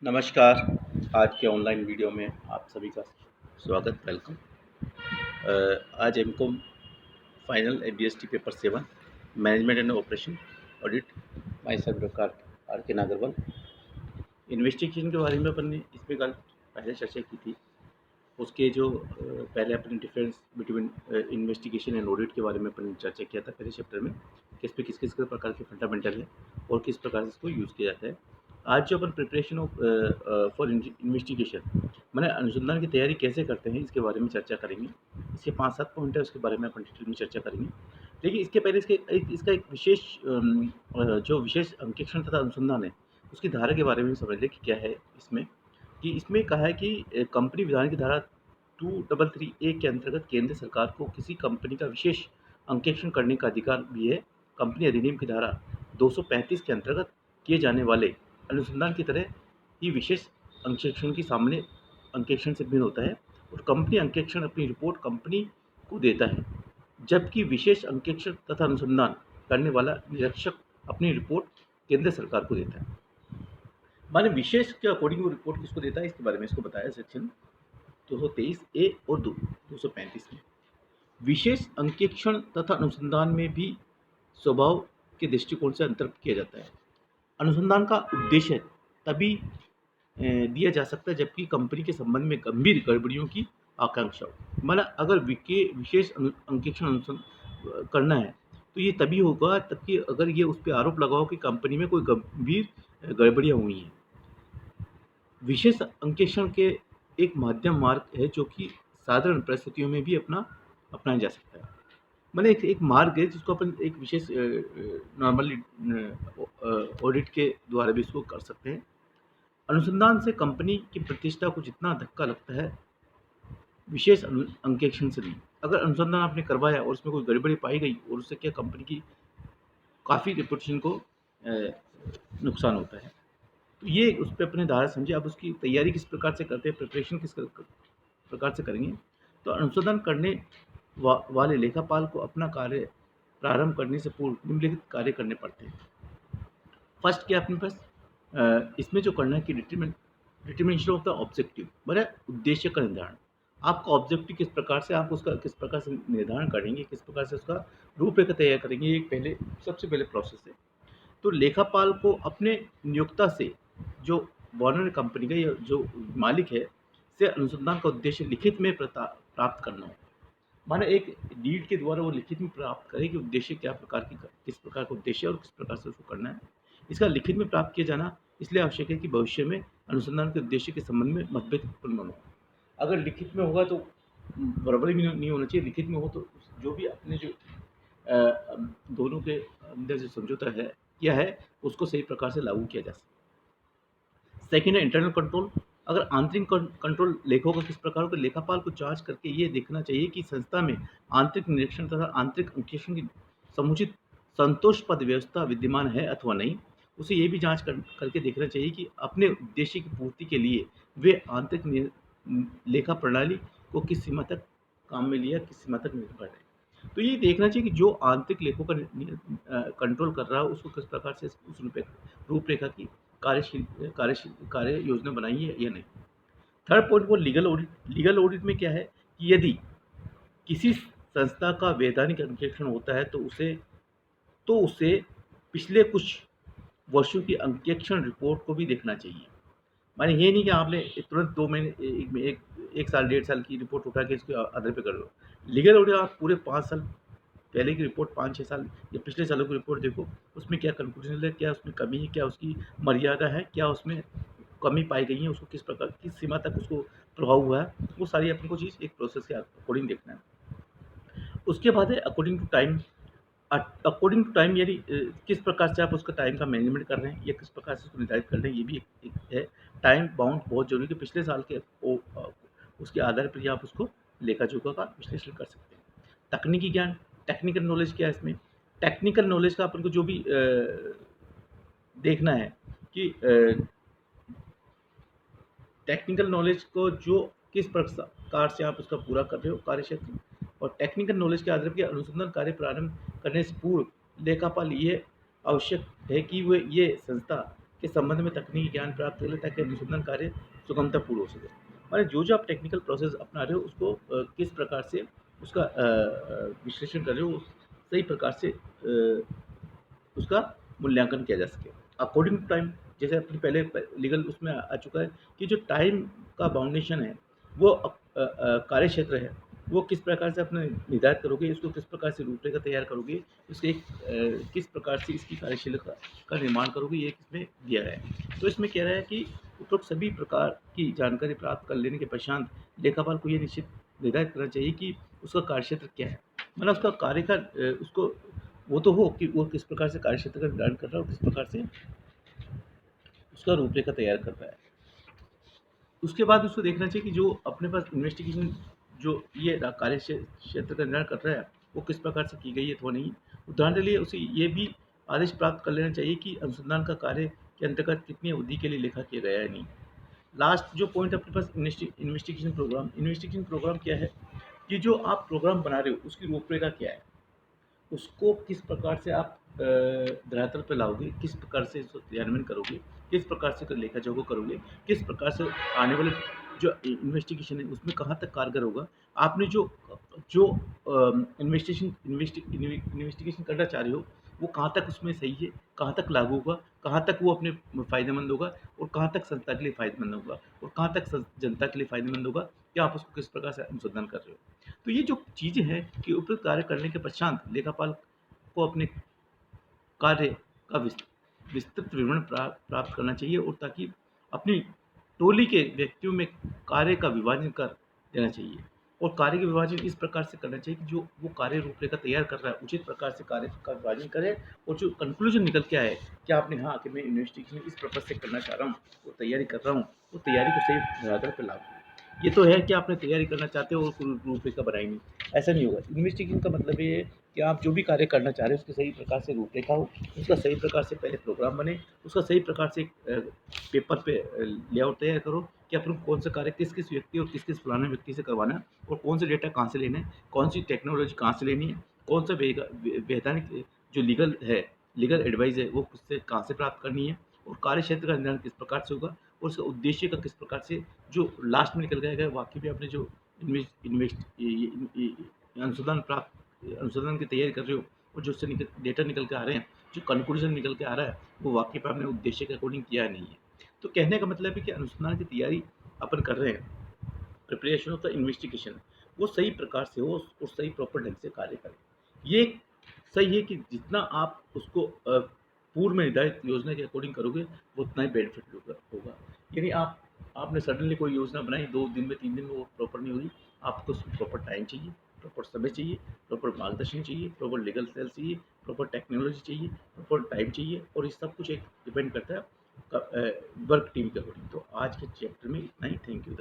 नमस्कार। आज के ऑनलाइन वीडियो में आप सभी का स्वागत, वेलकम। आज MCom final ABST paper 7 management and operation audit. Myself doctor R K Nagarwal. Investigation के बारे में अपन ने इसमें कल पहले चर्चा की थी। उसके जो पहले अपन ने difference between investigation and audit के बारे में अपन ने चर्चा किया था पहले चैप्टर में, कि इस पे किस प्रकार के फंडामेंटल है और किस प्रकार से इसको यूज़ किया जाता है। आज जो अपन प्रिपरेशन ऑफ फॉर इन्वेस्टिगेशन मैंने अनुसंधान की तैयारी कैसे करते हैं इसके बारे में चर्चा करेंगे। इसके 5-7 पॉइंट है, उसके बारे में अपन डिटेल में चर्चा करेंगे। लेकिन इसके पहले इसका एक विशेष जो विशेष अंकेक्षण तथा अनुसंधान है उसकी धारा के बारे में समझ लें कि क्या है इसमें। कि इसमें कहा है कि कंपनी विधान की धारा 233 ए के अंतर्गत केंद्र सरकार को किसी कंपनी का विशेष अंकेक्षण करने का अधिकार भी है। कंपनी अधिनियम की धारा 235 के अंतर्गत किए जाने वाले अनुसंधान की तरह ही विशेष अंकेक्षण की सामान्य अंकेक्षण से भिन्न होता है और कंपनी अंकेक्षण अपनी रिपोर्ट कंपनी को देता है, जबकि विशेष अंकेक्षण तथा अनुसंधान करने वाला निरीक्षक अपनी रिपोर्ट केंद्र सरकार को देता है। माने विशेष के अकॉर्डिंग वो रिपोर्ट किसको देता है इसके बारे में इसको बताया सेक्शन 223 ए और 235 में। विशेष अंकेक्षण तथा अनुसंधान में भी स्वभाव के दृष्टिकोण से अंतर किया जाता है। अनुसंधान का उद्देश्य तभी दिया जा सकता है जबकि कंपनी के संबंध में गंभीर गड़बड़ियों की आकांक्षा हो। माना अगर विशेष अंकेक्षण करना है तो ये तभी होगा तबकि अगर ये उस पर आरोप लगाओ कि कंपनी में कोई गंभीर गड़बड़ियाँ हुई हैं। विशेष अंकेक्षण के एक माध्यम मार्ग है जो कि साधारण परिस्थितियों में भी अपनाया जा सकता है। मैंने एक मार्ग है जिसको अपन एक विशेष नॉर्मली ऑडिट के द्वारा भी इसको कर सकते हैं। अनुसंधान से कंपनी की प्रतिष्ठा को जितना धक्का लगता है विशेष अंकेक्षण से नहीं। अगर अनुसंधान आपने करवाया और उसमें कोई गड़बड़ी पाई गई और उससे क्या कंपनी की काफ़ी रेपुटेशन को नुकसान होता है, तो ये उस पर अपने धारा समझे। अब उसकी तैयारी किस प्रकार से करते हैं, प्रिपरेशन किस प्रकार से करेंगे। तो अनुसंधान करने वाले लेखापाल को अपना कार्य प्रारंभ करने से पूर्व निम्नलिखित कार्य करने पड़ते हैं। फर्स्ट क्या अपने पास इसमें जो करना है कि डिटर्मिनेशन ऑफ द ऑब्जेक्टिव, मतलब उद्देश्य का निर्धारण। आपका ऑब्जेक्टिव किस प्रकार से, आप उसका किस प्रकार से निर्धारण करेंगे, किस प्रकार से उसका रूपरेखा तैयार करेंगे, ये सबसे पहले प्रोसेस है। तो लेखापाल को अपने नियोक्ता से, जो ओनर कंपनी का या जो मालिक है, से अनुसंधान का उद्देश्य लिखित में प्राप्त करना हो। माने एक डीड के द्वारा वो लिखित में प्राप्त करे कि उद्देश्य किस प्रकार का उद्देश्य है और किस प्रकार से उसको करना है। इसका लिखित में प्राप्त किया जाना इसलिए आवश्यक है कि भविष्य में अनुसंधान के उद्देश्य के संबंध में मतभेद उत्पन्न न हो। अगर लिखित में होगा तो बराबर भी नहीं होना चाहिए। लिखित में हो तो जो भी अपने जो दोनों के अंदर जो समझौता है किया है उसको सही प्रकार से लागू किया जा सकता है। सेकेंड है इंटरनल कंट्रोल। अगर आंतरिक कंट्रोल लेखों का किस प्रकार हो तो लेखापाल को जांच करके ये देखना चाहिए कि संस्था में आंतरिक निरीक्षण तथा आंतरिक अंकेक्षण की समुचित संतोषपद व्यवस्था विद्यमान है अथवा नहीं। उसे ये भी जांच करके देखना चाहिए कि अपने उद्देश्य की पूर्ति के लिए वे आंतरिक लेखा प्रणाली को किस सीमा तक काम में लिया, किस सीमा तक निर्भर है। तो ये देखना चाहिए कि जो आंतरिक लेखों का कंट्रोल कर रहा है उसको किस प्रकार से उस रूपरेखा की कार्य योजना बनाई है या नहीं। थर्ड पॉइंट वो लीगल ऑडिट। लीगल ऑडिट में क्या है कि यदि किसी संस्था का वैधानिक अंकेक्षण होता है तो उसे पिछले कुछ वर्षों की अंकेक्षण रिपोर्ट को भी देखना चाहिए। माने ये नहीं कि आपने तुरंत 2 महीने एक साल 1.5 साल की रिपोर्ट उठा के इसके आधार पे कर लो। लीगल ऑडिट आप पूरे 5 साल पहले की रिपोर्ट, 5-6 साल या पिछले सालों की रिपोर्ट देखो, उसमें क्या कंक्लूजन है, क्या उसमें कमी है, क्या उसकी मर्यादा है, क्या उसमें कमी पाई गई है, उसको किस प्रकार किस सीमा तक उसको प्रभाव हुआ है, वो सारी अपन को चीज़ एक प्रोसेस के अकॉर्डिंग देखना है। उसके बाद है according to time. According to time यानी किस प्रकार से आप उसका टाइम का मैनेजमेंट कर रहे हैं या किस प्रकार से उसको निर्धारित कर रहे हैं, ये भी एक है। टाइम बाउंड बहुत जरूरी है कि पिछले साल के उसके आधार पर ही आप उसको लेखा जोखा का विश्लेषण कर सकते हैं। तकनीकी ज्ञान, टेक्निकल नॉलेज क्या है इसमें। टेक्निकल नॉलेज का अपन को जो भी देखना है कि टेक्निकल नॉलेज को जो किस प्रकार से आप उसका पूरा कर रहे हो कार्य क्षेत्र, और टेक्निकल नॉलेज के आधार पर अनुसंधान कार्य प्रारंभ करने से पूर्व लेखापाल ये आवश्यक है कि वे ये संस्था के संबंध में तकनीकी ज्ञान प्राप्त कर ले ताकि अनुसंधान कार्य सुगमतापूर्ण हो सके। माने जो आप टेक्निकल प्रोसेस अपना रहे हो उसको किस प्रकार से उसका विश्लेषण कर रहे हो, सही प्रकार से उसका मूल्यांकन किया जा सके अकॉर्डिंग टू टाइम। जैसे अपनी पहले लीगल उसमें आ चुका है कि जो टाइम का बाउंडेशन है वो कार्य क्षेत्र है, वो किस प्रकार से अपने निर्धारित करोगे, इसको किस प्रकार से रूपरेखा तैयार करोगे, उसके किस प्रकार से इसकी कार्यशीलता का निर्माण करोगे, ये इसमें दिया गया है। तो इसमें कह रहा है कि उपरोक्त सभी प्रकार की जानकारी प्राप्त कर लेने के पश्चात लेखापाल को ये निश्चित निर्धारित करना चाहिए कि उसका कार्यक्षेत्र क्या है। मतलब उसका कार्य का उसको वो तो हो कि वो किस प्रकार से कार्यक्षेत्र का निर्धारण कर रहा है और किस प्रकार से उसका रूपरेखा तैयार कर रहा है। उसके बाद उसको देखना चाहिए कि जो अपने पास इन्वेस्टिगेशन जो ये कार्य क्षेत्र का निर्धारण कर रहा है वो किस प्रकार से की गई है तो नहीं। उदाहरण के लिए उसे ये भी आदेश प्राप्त कर लेना चाहिए कि अनुसंधान का कार्य के अंतर्गत कितनी अवधि के लिए लेखा किया गया है नहीं। लास्ट जो पॉइंट अपने पास इन्वेस्टिगेशन प्रोग्राम क्या है कि जो आप प्रोग्राम बना रहे हो उसकी रूपरेखा क्या है, उसको किस प्रकार से आप धरातल पे लाओगे, किस प्रकार से इसको क्रियान्वयन करोगे, किस प्रकार से लेखा जोखा करोगे, किस प्रकार से आने वाले जो इन्वेस्टिगेशन है उसमें कहाँ तक कारगर होगा। आपने जो जो इन्वेस्टिगेशन करना चाह रहे हो वो कहाँ तक उसमें सही है, कहाँ तक लागू होगा, कहाँ तक वो अपने फ़ायदेमंद होगा और कहाँ तक संस्था के लिए फ़ायदेमंद होगा और कहाँ तक जनता के लिए फ़ायदेमंद होगा, क्या आप उसको किस प्रकार से अनुसंधान कर रहे हो। तो ये जो चीज़ें हैं कि उपयुक्त कार्य करने के पश्चात लेखापाल को अपने कार्य का विस्तृत विवरण प्राप्त करना चाहिए और ताकि अपनी टोली के व्यक्तियों में कार्य का विभाजन कर देना चाहिए और कार्य के विभाजन इस प्रकार से करना चाहिए कि जो वो कार्य रूपरेखा तैयार कर रहा है उचित प्रकार से कार्य का विभाजन करे और जो कंक्लूजन निकल के आए कि आपने हाँ कि मैं इन्वेस्टिगेशन इस पर्पज से करना चाह रहा हूँ, वो तैयारी कर रहा हूँ, वो तैयारी को सही धरातल पर लागू। ये तो है कि आपने तैयारी करना चाहते हो और रूपरेखा बनाई नहीं, ऐसा नहीं होगा। इन्वेस्टिगेशन का मतलब ये है कि आप जो भी कार्य करना चाह रहे हो उसकी सही प्रकार से रूपरेखा हो, उसका सही प्रकार से पहले प्रोग्राम बने, उसका सही प्रकार से पेपर पे लेआउट तैयार करो कि अपन कौन सा कार्य किस किस व्यक्ति और किस किस फलाने व्यक्ति से करवाना है और कौन से डेटा कहाँ से लेना है, कौन सी टेक्नोलॉजी कहाँ से लेनी है, कौन सा वैधानिक जो लीगल है, लीगल एडवाइस है वो किससे कहाँ से प्राप्त करनी है और कार्य क्षेत्र का निर्धारण किस प्रकार से होगा और उसका उद्देश्य का किस प्रकार से जो लास्ट में निकल गया वाकई में आपने जो इन्वेस्ट इन्वेस्ट अनुसंधान की तैयारी कर रहे हो और जो उससे डेटा निकल के आ रहे हैं, जो कंक्लूजन निकल के आ रहा है वो वाकई पे आपने उद्देश्य के अकॉर्डिंग किया नहीं है। तो कहने का मतलब है कि अनुसंधान की तैयारी अपन कर रहे हैं, प्रिपरेशन ऑफ द इन्वेस्टिगेशन वो सही प्रकार से हो और सही प्रॉपर ढंग से कार्य करें। ये सही है कि जितना आप उसको पूर्व में निर्धारित योजना के अकॉर्डिंग करोगे वो उतना ही बेनिफिट होगा। यानी आपने सडनली कोई योजना बनाई 2 दिन में 3 दिन में वो प्रॉपर नहीं होगी, आपको प्रॉपर टाइम चाहिए, प्रॉपर समय चाहिए, प्रॉपर मार्गदर्शन चाहिए, प्रॉपर लीगल सेल चाहिए, प्रॉपर टेक्नोलॉजी चाहिए, प्रॉपर टाइम चाहिए और ये सब कुछ एक डिपेंड करता है वर्क टीम के अकॉर्डिंग। तो आज के चैप्टर में इतना ही। Thank you.